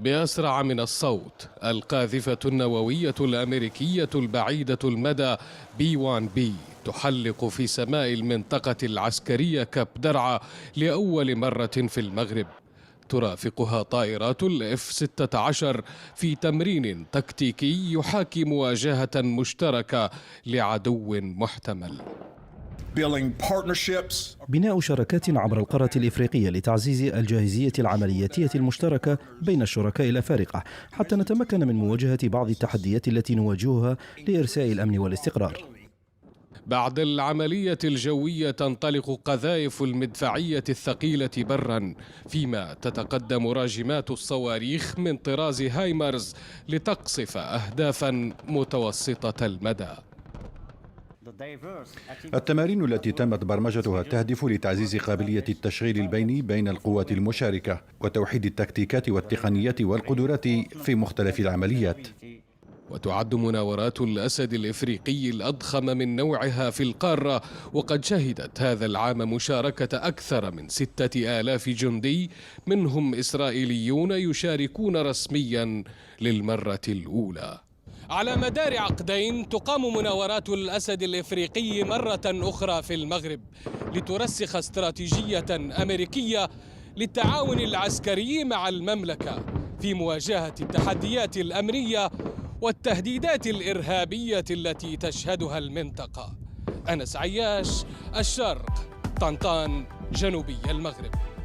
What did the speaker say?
بأسرع من الصوت، القاذفة النووية الأمريكية البعيدة المدى B-1B تحلق في سماء المنطقة العسكرية كاب درعا لأول مرة في المغرب. ترافقها طائرات F-16 في تمرين تكتيكي يحاكي مواجهة مشتركة لعدو محتمل. بناء شراكات عبر القارة الإفريقية لتعزيز الجاهزية العملياتية المشتركة بين الشركاء الأفارقة حتى نتمكن من مواجهة بعض التحديات التي نواجهها لإرساء الأمن والاستقرار. بعد العملية الجوية تنطلق قذائف المدفعية الثقيلة برا، فيما تتقدم راجمات الصواريخ من طراز هايمرز لتقصف أهدافا متوسطة المدى. التمارين التي تمت برمجتها تهدف لتعزيز قابلية التشغيل البيني بين القوات المشاركة وتوحيد التكتيكات والتقنيات والقدرات في مختلف العمليات. وتعد مناورات الأسد الإفريقي الأضخم من نوعها في القارة، وقد شهدت هذا العام مشاركة أكثر من 6000 جندي منهم إسرائيليون يشاركون رسميا للمرة الأولى. على مدار عقدين تقام مناورات الأسد الإفريقي مرة أخرى في المغرب لترسخ استراتيجية أمريكية للتعاون العسكري مع المملكة في مواجهة التحديات الأمنية والتهديدات الإرهابية التي تشهدها المنطقة. أنس عياش، الشرق، طنطان، جنوبي المغرب.